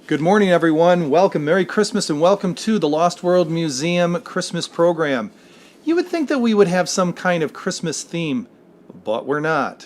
Good morning, everyone. Welcome, Merry Christmas, and welcome to the Lost World Museum Christmas program. You would think that we would have some kind of Christmas theme, but we're not.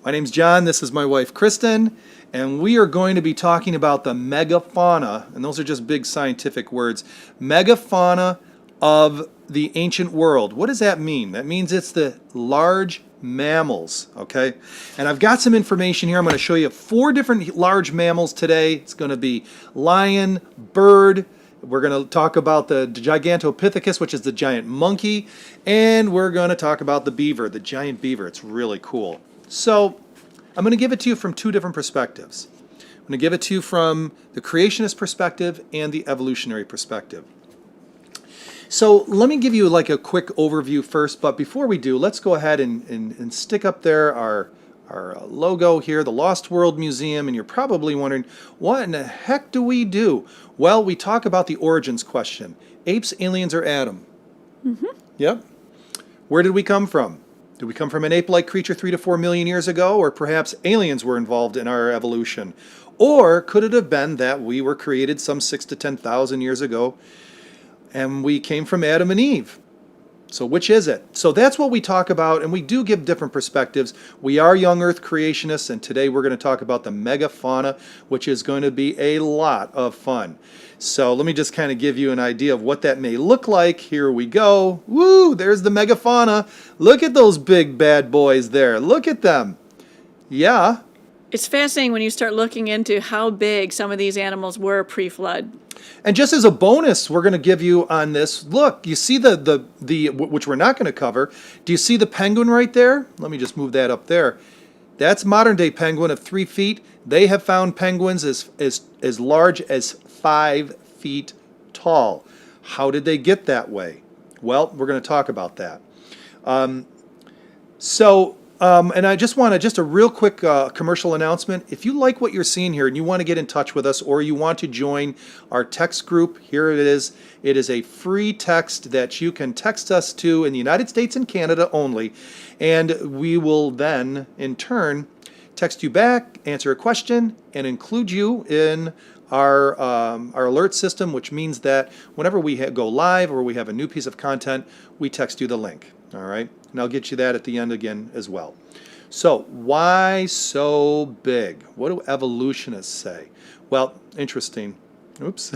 My name's John, this is my wife Kristen, and we are going to be talking about the megafauna, and those are just big scientific words, megafauna of the ancient world. What does that mean? That means it's the large mammals, okay? And I've got some information here. I'm going to show you 4 different large mammals today. It's going to be lion, bird, we're going to talk about the gigantopithecus, which is the giant monkey, and we're going to talk about the beaver, the giant beaver. It's really cool. So I'm going to give it to you from 2 different perspectives. I'm going to give it to you from the creationist perspective and the evolutionary perspective. So let me give you like a quick overview first, but before we do, let's go ahead and stick up there our logo here, the Lost World Museum, and you're probably wondering, what in the heck do we do? Well, we talk about the origins question. Apes, aliens, or Adam? Mm-hmm. Yep. Where did we come from? Did we come from an ape-like creature 3 to 4 million years ago, or perhaps aliens were involved in our evolution? Or could it have been that we were created some 6 to 10,000 years ago, and we came from Adam and Eve? So which is it? So that's what we talk about, and we do give different perspectives. We are young Earth creationists, and today we're going to talk about the megafauna, which is going to be a lot of fun. So let me just kind of give you an idea of what that may look like. Here we go. Woo! There's the megafauna. Look at those big bad boys there. Look at them. Yeah. It's fascinating when you start looking into how big some of these animals were pre-flood. And just as a bonus, we're going to give you on this, look, you see the which we're not going to cover. Do you see the penguin right there? Let me just move that up there. That's modern day penguin of 3 feet. They have found penguins as large as 5 feet tall. How did they get that way? Well, we're going to talk about that. And I just want a real quick commercial announcement. If you like what you're seeing here and you want to get in touch with us, or you want to join our text group, here it is. It is a free text that you can text us to in the United States and Canada only, and we will then, in turn, text you back, answer a question, and include you in our alert system, which means that whenever we go live or we have a new piece of content, we text you the link. All right, and I'll get you that at the end again as well. So why so big? What do evolutionists say? Well, interesting. Oops.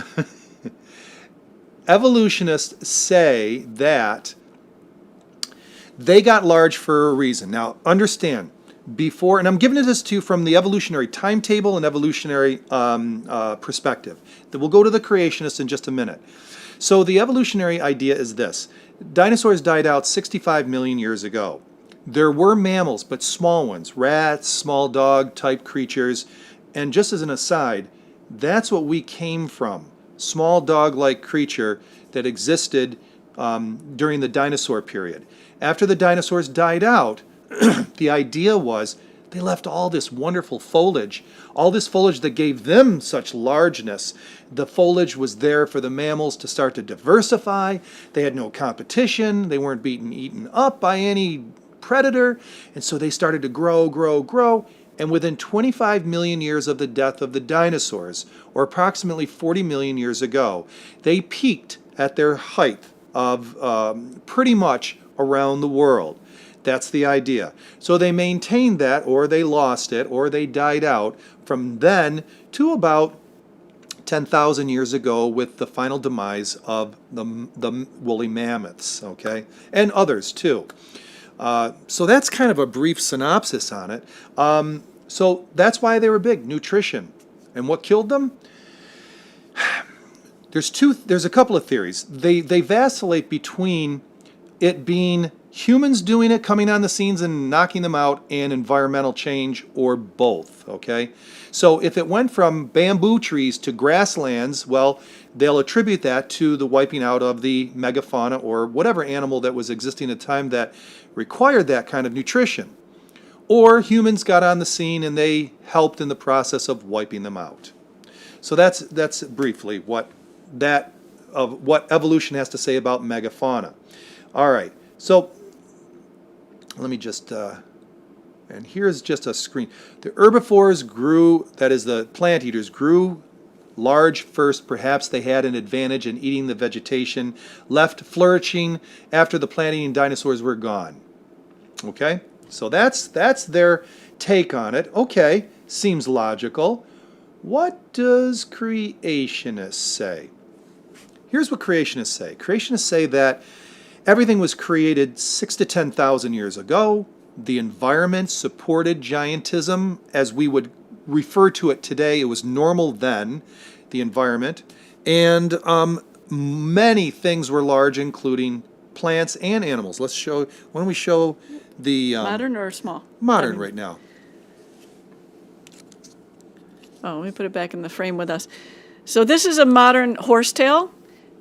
Evolutionists say that they got large for a reason. Now, understand, before, and I'm giving this to you from the evolutionary timetable and evolutionary perspective. Then we'll go to the creationists in just a minute. So the evolutionary idea is this. Dinosaurs died out 65 million years ago. There were mammals, but small ones, rats, small dog type creatures. And just as an aside, that's what we came from. Small dog-like creature that existed during the dinosaur period. After the dinosaurs died out, the idea was they left all this wonderful foliage, all this foliage that gave them such largeness. The foliage was there for the mammals to start to diversify. They had no competition. They weren't being eaten up by any predator. And so they started to grow. And within 25 million years of the death of the dinosaurs, or approximately 40 million years ago, they peaked at their height of pretty much around the world. That's the idea. So they maintained that, or they lost it, or they died out from then to about 10,000 years ago with the final demise of the woolly mammoths, okay? And others too. So that's kind of a brief synopsis on it. So that's why they were big, nutrition. And what killed them? There's a couple of theories. They vacillate between it being humans doing it, coming on the scenes and knocking them out, and environmental change, or both, okay? So if it went from bamboo trees to grasslands, well, they'll attribute that to the wiping out of the megafauna or whatever animal that was existing at the time that required that kind of nutrition. Or humans got on the scene and they helped in the process of wiping them out. So that's briefly what evolution has to say about megafauna. All right, so let me just, and here's just a screen. The herbivores grew, that is the plant eaters, grew large first. Perhaps they had an advantage in eating the vegetation left flourishing after the plant-eating dinosaurs were gone. Okay, so that's their take on it. Okay, seems logical. What does creationists say? Here's what creationists say. Creationists say that everything was created 6 to 10,000 years ago. The environment supported giantism as we would refer to it today. It was normal then, the environment. And many things were large, including plants and animals. Let's show, why don't we show the... Modern or small? Modern right now. Oh, let me put it back in the frame with us. So this is a modern horsetail.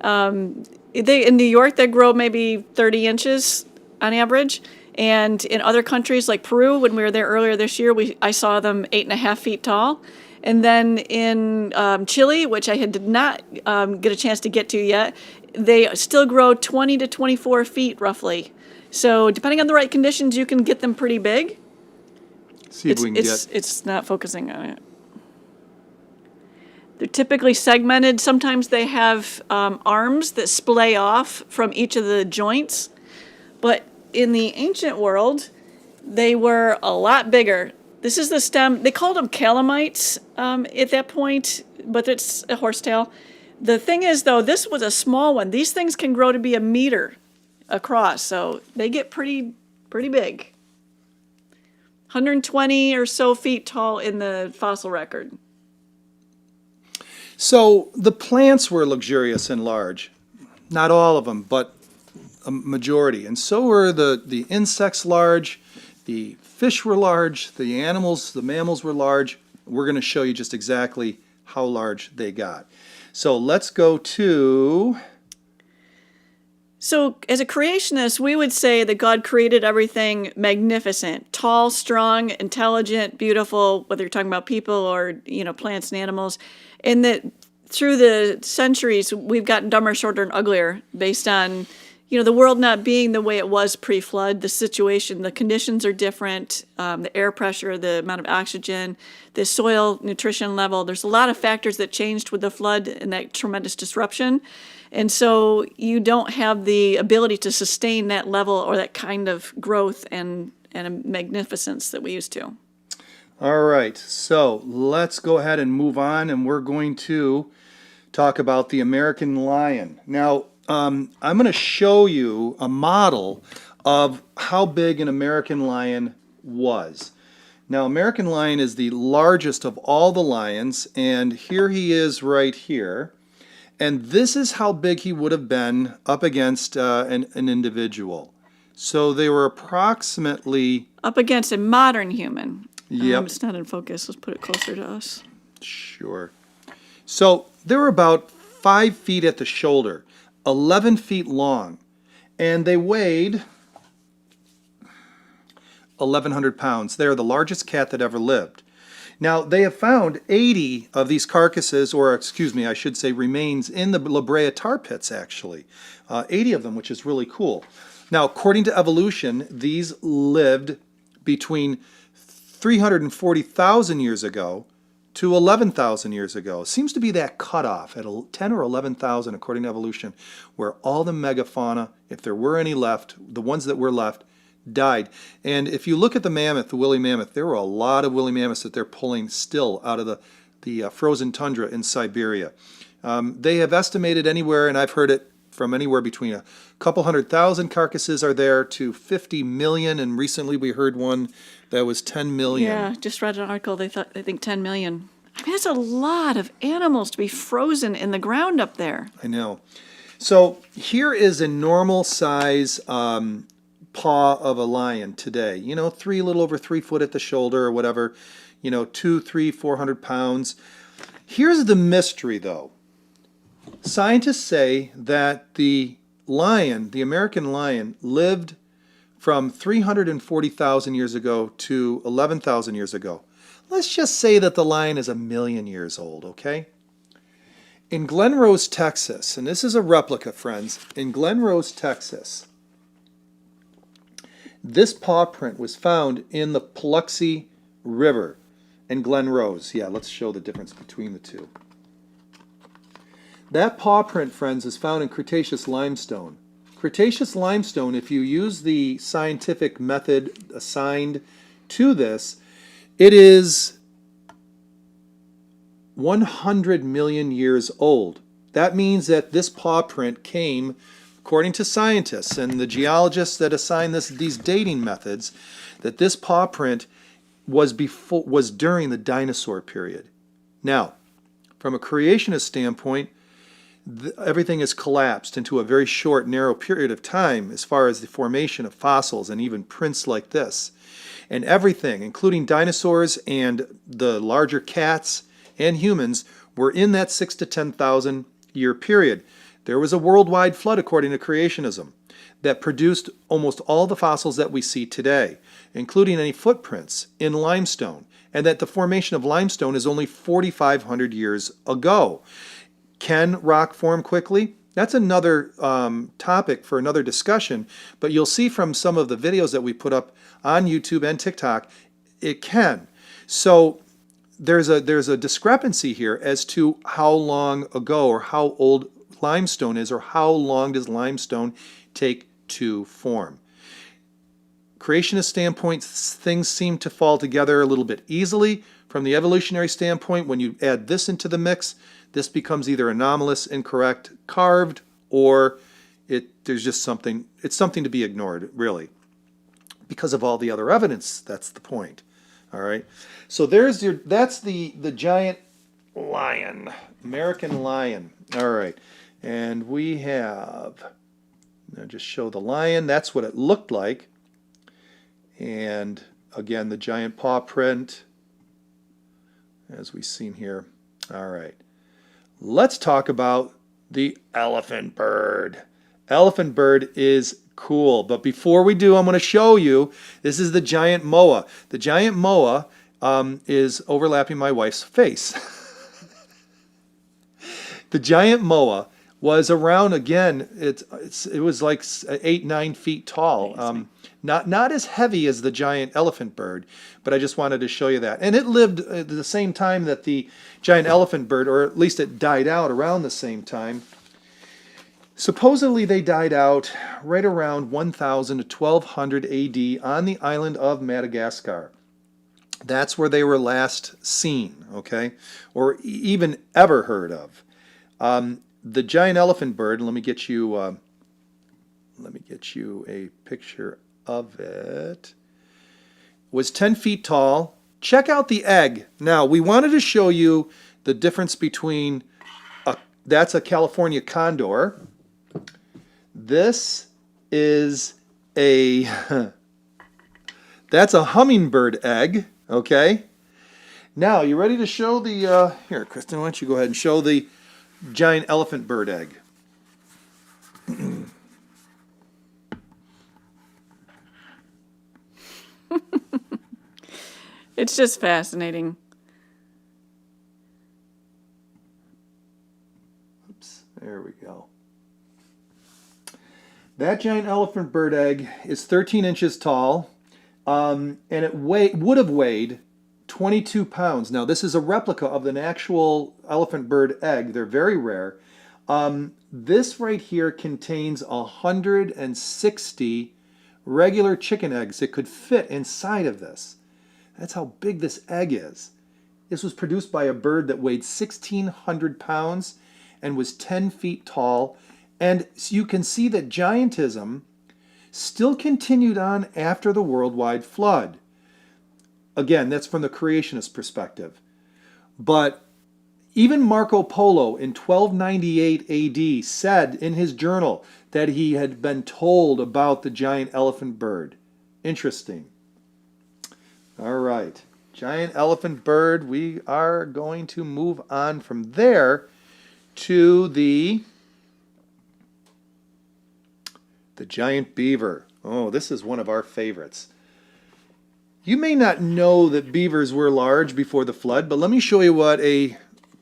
In New York, they grow maybe 30 inches on average. And in other countries like Peru, when we were there earlier this year, I saw them 8.5 feet tall. And then in Chile, which I did not get a chance to get to yet, they still grow 20 to 24 feet roughly. So depending on the right conditions, you can get them pretty big. See if we can get... It's not focusing on it. They're typically segmented. Sometimes they have arms that splay off from each of the joints. But in the ancient world, they were a lot bigger. This is the stem. They called them calamites at that point, but it's a horsetail. The thing is, though, this was a small one. These things can grow to be a meter across, so they get pretty big. 120 or so feet tall in the fossil record. So the plants were luxurious and large. Not all of them, but a majority. And so were the insects large, the fish were large, the animals, the mammals were large. We're going to show you just exactly how large they got. So let's go to... So as a creationist, we would say that God created everything magnificent, tall, strong, intelligent, beautiful, whether you're talking about people or, plants and animals. And that through the centuries, we've gotten dumber, shorter, and uglier based on, the world not being the way it was pre-flood. The situation, the conditions are different, the air pressure, the amount of oxygen, the soil nutrition level. There's a lot of factors that changed with the flood and that tremendous disruption. And so you don't have the ability to sustain that level or that kind of growth and magnificence that we used to. All right, so let's go ahead and move on, and we're going to talk about the American lion. Now, I'm going to show you a model of how big an American lion was. Now, American lion is the largest of all the lions, and here he is right here. And this is how big he would have been up against an individual. So they were approximately... Up against a modern human. Yep. It's not in focus. Let's put it closer to us. Sure. So they were about 5 feet at the shoulder, 11 feet long, and they weighed 1,100 pounds. They are the largest cat that ever lived. Now, they have found 80 of these carcasses, or excuse me, I should say remains, in the La Brea tar pits, actually. 80 of them, which is really cool. Now, according to evolution, these lived between 340,000 years ago to 11,000 years ago. It seems to be that cutoff at 10 or 11,000, according to evolution, where all the megafauna, if there were any left, the ones that were left, died. And if you look at the mammoth, the woolly mammoth, there were a lot of woolly mammoths that they're pulling still out of the frozen tundra in Siberia. They have estimated anywhere, and I've heard it from anywhere between a couple 100,000 carcasses are there to 50 million, and recently we heard one that was 10 million. Yeah, just read an article, they think 10 million. I mean, that's a lot of animals to be frozen in the ground up there. I know. So here is a normal size paw of a lion today. A little over 3 foot at the shoulder or whatever. 200, 300, 400 pounds. Here's the mystery, though. Scientists say that the lion, the American lion, lived from 340,000 years ago to 11,000 years ago. Let's just say that the lion is 1 million years old, okay? In Glen Rose, Texas, and this is a replica, friends, in Glen Rose, Texas, this paw print was found in the Paluxy River in Glen Rose. Yeah, let's show the difference between the two. That paw print, friends, is found in Cretaceous limestone. Cretaceous limestone, if you use the scientific method assigned to this, it is 100 million years old. That means that this paw print came, according to scientists and the geologists that assign these dating methods, that this paw print was during the dinosaur period. Now, from a creationist standpoint, everything has collapsed into a very short, narrow period of time as far as the formation of fossils and even prints like this. And everything, including dinosaurs and the larger cats and humans, were in that 6,000 to 10,000 year period. There was a worldwide flood, according to creationism, that produced almost all the fossils that we see today, including any footprints in limestone, and that the formation of limestone is only 4,500 years ago. Can rock form quickly? That's another topic for another discussion, but you'll see from some of the videos that we put up on YouTube and TikTok, it can. So there's a discrepancy here as to how long ago or how old limestone is, or how long does limestone take to form. Creationist standpoint, things seem to fall together a little bit easily. From the evolutionary standpoint, when you add this into the mix, this becomes either anomalous, incorrect, carved, or there's just something, it's something to be ignored, really, because of all the other evidence. That's the point. All right. So that's the giant lion, American lion. All right. And we have, I'll just show the lion. That's what it looked like. And again, the giant paw print, as we've seen here. All right. Let's talk about the elephant bird. Elephant bird is cool, but before we do, I'm going to show you, this is the giant moa. The giant moa is overlapping my wife's face. The giant moa was around, again, it was like 8-9 feet tall. Not as heavy as the giant elephant bird, but I just wanted to show you that. And it lived at the same time that the giant elephant bird, or at least it died out around the same time. Supposedly they died out right around 1000 to 1200 AD on the island of Madagascar. That's where they were last seen, okay, or even ever heard of. The giant elephant bird, let me get you a picture of it, was 10 feet tall. Check out the egg. Now, we wanted to show you the difference between, that's a California condor. This is that's a hummingbird egg, okay? Now, you ready to show the, here, Kristen, why don't you go ahead and show the giant elephant bird egg. It's just fascinating. Oops, there we go. That giant elephant bird egg is 13 inches tall, and it would have weighed 22 pounds. Now, this is a replica of an actual elephant bird egg. They're very rare. This right here contains 160 regular chicken eggs that could fit inside of this. That's how big this egg is. This was produced by a bird that weighed 1,600 pounds and was 10 feet tall. And so you can see that giantism still continued on after the worldwide flood. Again, that's from the creationist perspective. But even Marco Polo in 1298 AD said in his journal that he had been told about the giant elephant bird. Interesting. All right, giant elephant bird. We are going to move on from there to the giant beaver. Oh, this is one of our favorites. You may not know that beavers were large before the flood, but let me show you what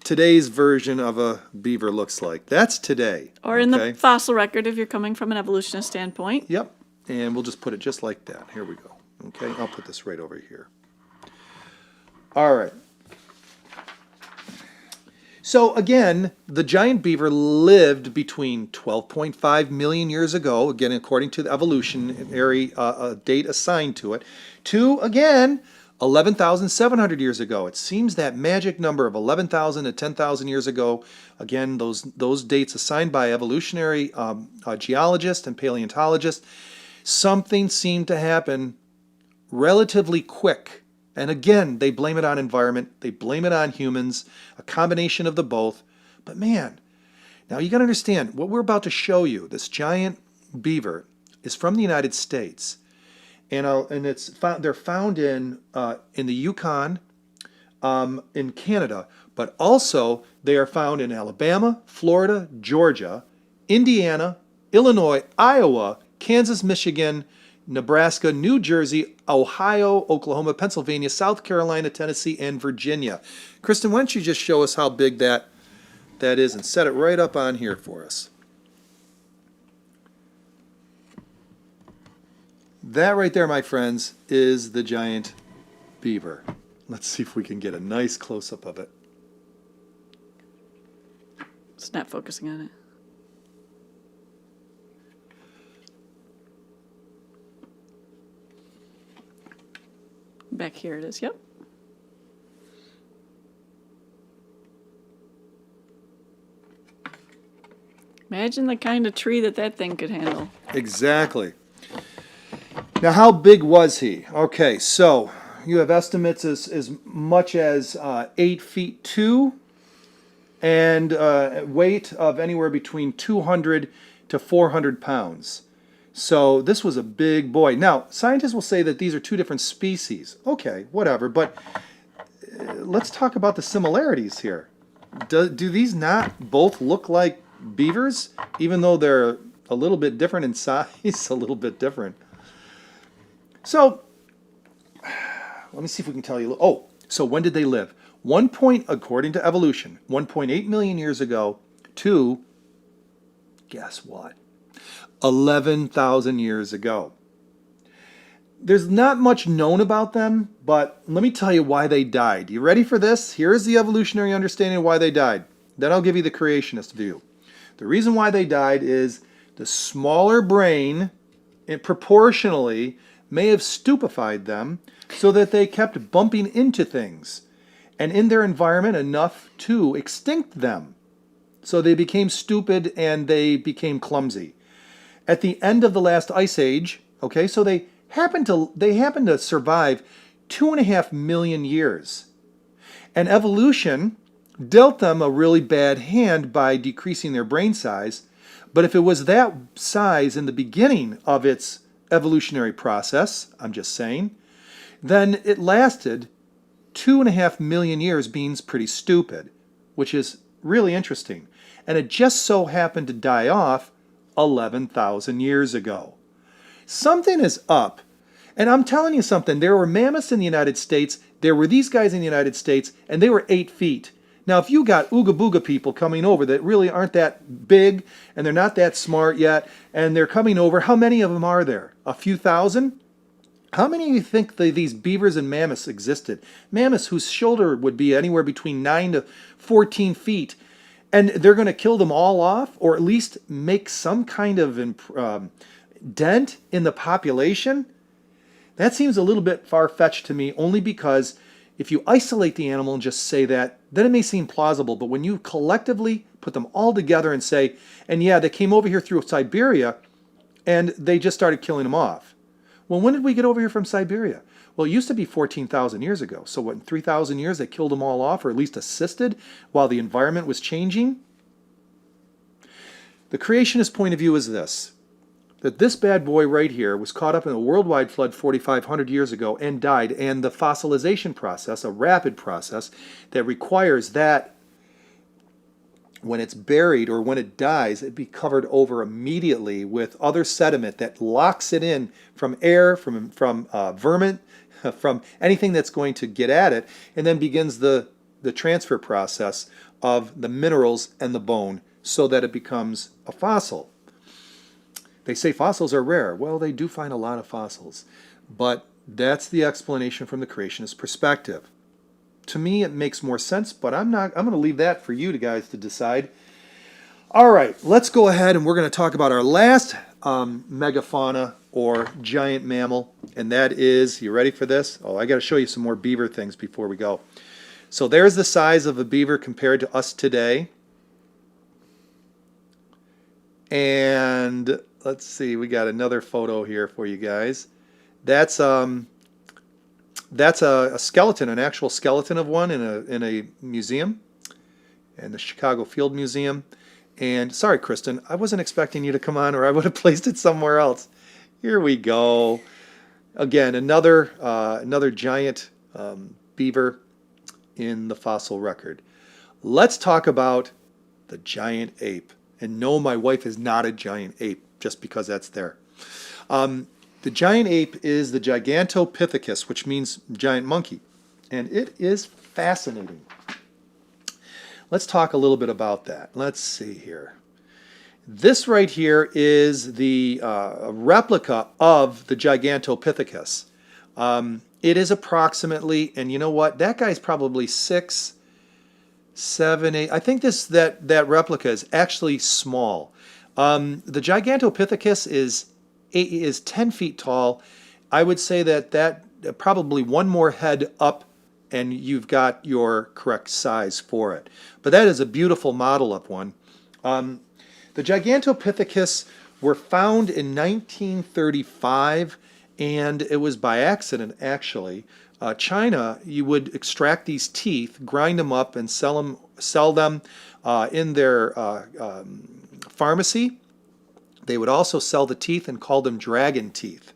today's version of a beaver looks like. That's today. Or in the fossil record if you're coming from an evolutionist standpoint. Yep, and we'll just put it just like that. Here we go. Okay, I'll put this right over here. All right. So again, the giant beaver lived between 12.5 million years ago, again, according to the evolutionary date assigned to it, to, again, 11,700 years ago. It seems that magic number of 11,000 to 10,000 years ago, again, those dates assigned by evolutionary geologists and paleontologists, something seemed to happen relatively quick. And again, they blame it on environment, they blame it on humans, a combination of the both. But man, now you got to understand what we're about to show you. This giant beaver is from the United States, and they're found in the Yukon, in Canada, but also they are found in Alabama, Florida, Georgia, Indiana, Illinois, Iowa, Kansas, Michigan, Nebraska, New Jersey, Ohio, Oklahoma, Pennsylvania, South Carolina, Tennessee, and Virginia. Kristen, why don't you just show us how big that is and set it right up on here for us. That right there, my friends, is the giant beaver. Let's see if we can get a nice close-up of it. It's not focusing on it. Back here it is, yep. Imagine the kind of tree that thing could handle. Exactly. Now, how big was he? Okay, so you have estimates as much as 8 feet 2 and weight of anywhere between 200 to 400 pounds. So this was a big boy. Now, scientists will say that these are two different species. Okay, whatever, but let's talk about the similarities here. Do these not both look like beavers, even though they're a little bit different in size, a little bit different? So, let me see if we can tell you. Oh, so when did they live? According to evolution, 1.8 million years ago to, guess what? 11,000 years ago. There's not much known about them, but let me tell you why they died. You ready for this? Here is the evolutionary understanding of why they died. Then I'll give you the creationist view. The reason why they died is the smaller brain, proportionally, may have stupefied them so that they kept bumping into things, and in their environment enough to extinct them. So they became stupid and they became clumsy. At the end of the last ice age, okay, so they happened to survive 2.5 million years. And evolution dealt them a really bad hand by decreasing their brain size. But if it was that size in the beginning of its evolutionary process, I'm just saying, then it lasted 2.5 million years being pretty stupid, which is really interesting. And it just so happened to die off 11,000 years ago. Something is up. And I'm telling you something, there were mammoths in the United States, there were these guys in the United States, and they were 8 feet. Now, if you got ooga booga people coming over that really aren't that big, and they're not that smart yet, and they're coming over, how many of them are there? A few thousand? How many of you think these beavers and mammoths existed? Mammoths whose shoulder would be anywhere between 9 to 14 feet, and they're going to kill them all off, or at least make some kind of dent in the population? That seems a little bit far-fetched to me, only because if you isolate the animal and just say that, then it may seem plausible. But when you collectively put them all together and say, and yeah, they came over here through Siberia, and they just started killing them off. Well, when did we get over here from Siberia? Well, it used to be 14,000 years ago. So what, in 3,000 years they killed them all off, or at least assisted, while the environment was changing? The creationist point of view is this, that this bad boy right here was caught up in a worldwide flood 4,500 years ago and died, and the fossilization process, a rapid process that requires that when it's buried or when it dies, it be covered over immediately with other sediment that locks it in from air, from vermin, from anything that's going to get at it, and then begins the transfer process of the minerals and the bone so that it becomes a fossil. They say fossils are rare. Well, they do find a lot of fossils, but that's the explanation from the creationist perspective. to me, it makes more sense, but I'm going to leave that for you guys to decide. All right, let's go ahead and we're going to talk about our last megafauna or giant mammal, and that is, you ready for this? Oh, I got to show you some more beaver things before we go. So there's the size of a beaver compared to us today. And let's see, we got another photo here for you guys. That's a skeleton, an actual skeleton of one in a museum, in the Chicago Field Museum. And sorry, Kristen, I wasn't expecting you to come on, or I would have placed it somewhere else. Here we go. Again, another giant beaver in the fossil record. Let's talk about the giant ape. And no, my wife is not a giant ape, just because that's there. The giant ape is the gigantopithecus, which means giant monkey. And it is fascinating. Let's talk a little bit about that. Let's see here. This right here is the replica of the gigantopithecus. It is approximately, and you know what? That guy's probably 6, 7, 8. I think that replica is actually small. The gigantopithecus is 10 feet tall. I would say that probably one more head up and you've got your correct size for it. But that is a beautiful model of one. The Gigantopithecus were found in 1935, and it was by accident, actually. China, you would extract these teeth, grind them up, and sell them in their pharmacy. They would also sell the teeth and call them dragon teeth.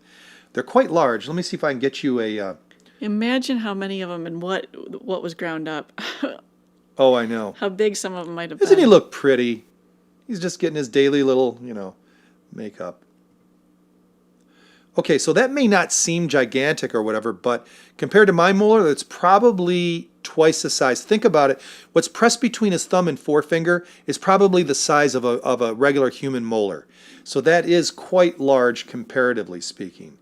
They're quite large. Let me see if I can get you a... Imagine how many of them and what was ground up. Oh, I know. How big some of them might have Doesn't been. he look pretty? He's just getting his daily little, makeup. Okay, so that may not seem gigantic or whatever, but compared to my molar, it's probably twice the size. Think about it. What's pressed between his thumb and forefinger is probably the size of a regular human molar. So that is quite large comparatively speaking.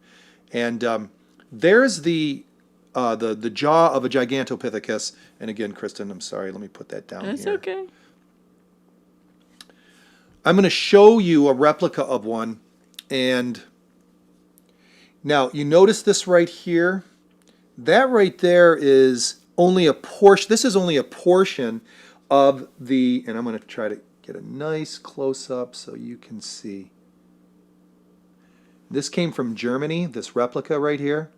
And there's the jaw of a Gigantopithecus. And again, Kristen, I'm sorry, let me put that down That's here. okay. I'm going to show you a replica of one. And now, you notice this right here? That right there is only a portion. This is only a portion of the, and I'm going to try to get a nice close-up so you can see. This came from Germany, this replica right here.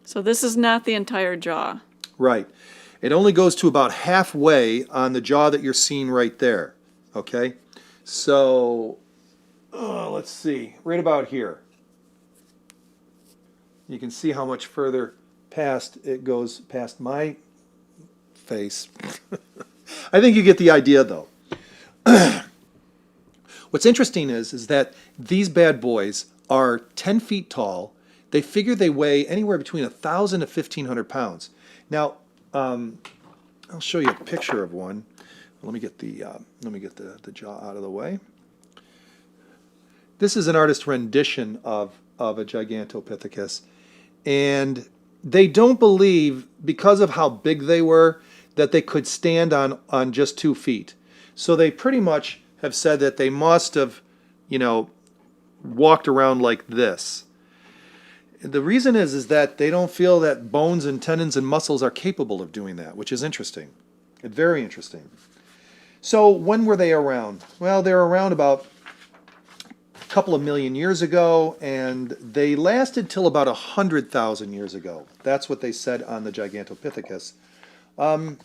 So this is not the entire jaw. Right. It only goes to about halfway on the jaw that you're seeing right there. Okay? So, let's see. Right about here. You can see how much further past it goes past my face. I think you get the idea, though. What's interesting is that these bad boys are 10 feet tall. They figure they weigh anywhere between 1,000 to 1,500 pounds. Now, I'll show you a picture of one. Let me get the jaw out of the way. This is an artist's rendition of a Gigantopithecus, and they don't believe, because of how big they were, that they could stand on just 2 feet. So they pretty much have said that they must have, walked around like this. The reason is that they don't feel that bones and tendons and muscles are capable of doing that, which is interesting. Very interesting. So when were they around? Well, they're around about a couple of million years ago, and they lasted till about 100,000 years ago. That's what they said on the Gigantopithecus. Let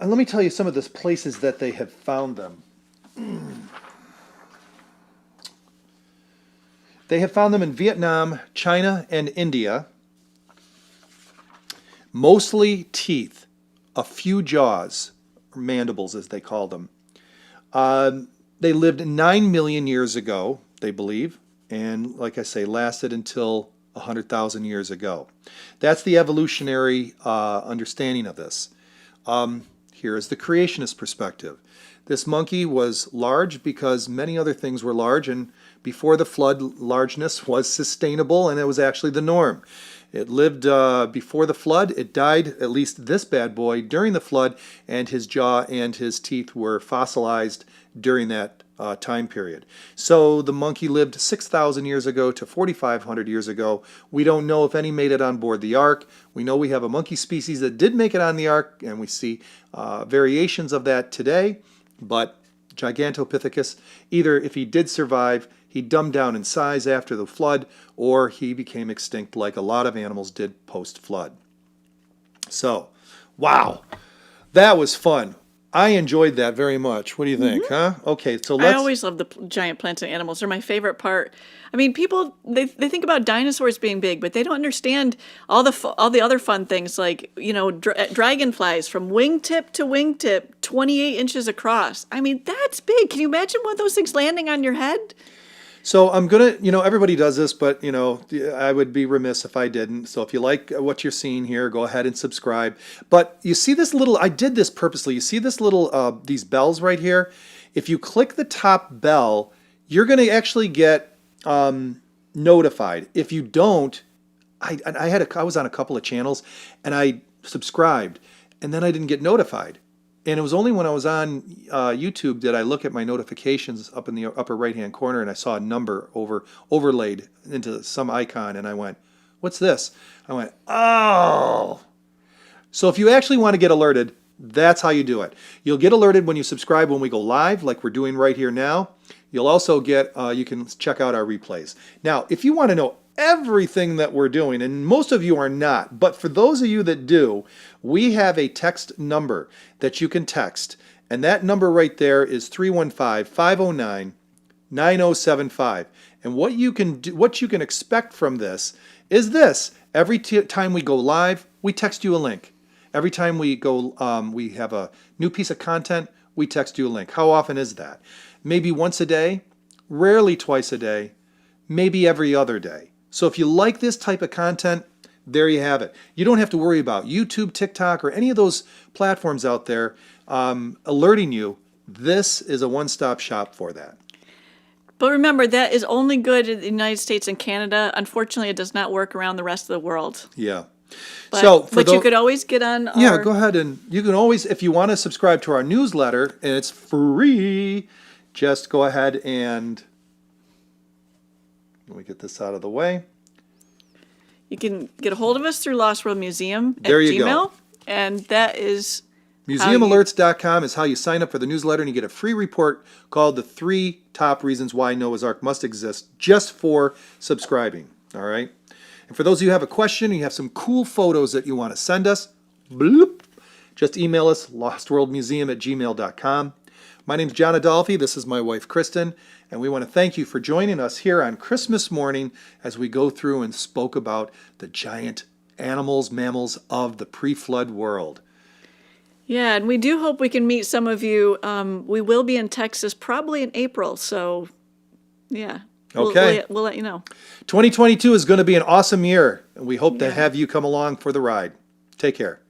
me tell you some of the places that they have found them. They have found them in Vietnam, China, and India. Mostly teeth, a few jaws, or mandibles as they call them. They lived 9 million years ago, they believe, and like I say, lasted until 100,000 years ago. That's the evolutionary understanding of this. Here is the creationist perspective. This monkey was large because many other things were large, and before the flood, largeness was sustainable, and it was actually the norm. It lived before the flood. It died, at least this bad boy, during the flood, and his jaw and his teeth were fossilized during that time period. So the monkey lived 6,000 years ago to 4,500 years ago. We don't know if any made it on board the ark. We know we have a monkey species that did make it on the ark, and we see variations of that today. But Gigantopithecus, either if he did survive, he dumbed down in size after the flood, or he became extinct like a lot of animals did post-flood. So, wow, that was fun. I enjoyed that very much. What do you think, huh? Okay, so I let's... always love the giant plants and animals. They're my favorite part. I mean, people they think about dinosaurs being big, but they don't understand all the other fun things like dragonflies from wingtip to wingtip, 28 inches across. I mean, that's big. Can you imagine one of those things landing on your head? So I'm going to, everybody does this, but, I would be remiss if I didn't. So if you like what you're seeing here, go ahead and subscribe. But you see this little, I did this purposely. You see this little, these bells right here? If you click the top bell, you're going to actually get notified. If you don't, I was on a couple of channels and I subscribed and then I didn't get notified. And it was only when I was on YouTube that I look at my notifications up in the upper right-hand corner and I saw a number overlaid into some icon and I went, what's this? I went, oh. So if you actually want to get alerted, that's how you do it. You'll get alerted when you subscribe when we go live, like we're doing right here now. You'll also get, you can check out our replays. Now, if you want to know everything that we're doing, and most of you are not, but for those of you that do, we have a text number that you can text, and that number right there is 315-509-9075. And what you can do, what you can expect from this is this: every time we go live, we text you a link. Every time we go, we have a new piece of content, we text you a link. How often is that? Maybe once a day, rarely twice a day, maybe every other day. So if you like this type of content, there you have it. You don't have to worry about YouTube, TikTok, or any of those platforms out there alerting you. This is a one-stop shop for that. But remember, that is only good in the United States and Canada. Unfortunately, it does not work around the rest of the world. Yeah. But you could always get on our... Yeah, go ahead, and you can always, if you want to subscribe to our newsletter, and it's free, just go ahead and... Let me get this out of the way. You can get a hold of us through Lost World Museum at There you Gmail. go. And that is... MuseumAlerts.com is how you sign up for the newsletter, and you get a free report called The 3 Top Reasons Why Noah's Ark Must Exist, just for subscribing. All right? And for those of you who have a question and you have some cool photos that you want to send us, bloop, just email us, lostworldmuseum@gmail.com. My name's John Adolfi. This is my wife, Kristen. And we want to thank you for joining us here on Christmas morning as we go through and spoke about the giant animals, mammals of the pre-flood world. Yeah, and we do hope we can meet some of you. We will be in Texas probably in April, so yeah. Okay. We'll let you know. 2022 is going to be an awesome year, and we hope to have you come along for the ride. Take care.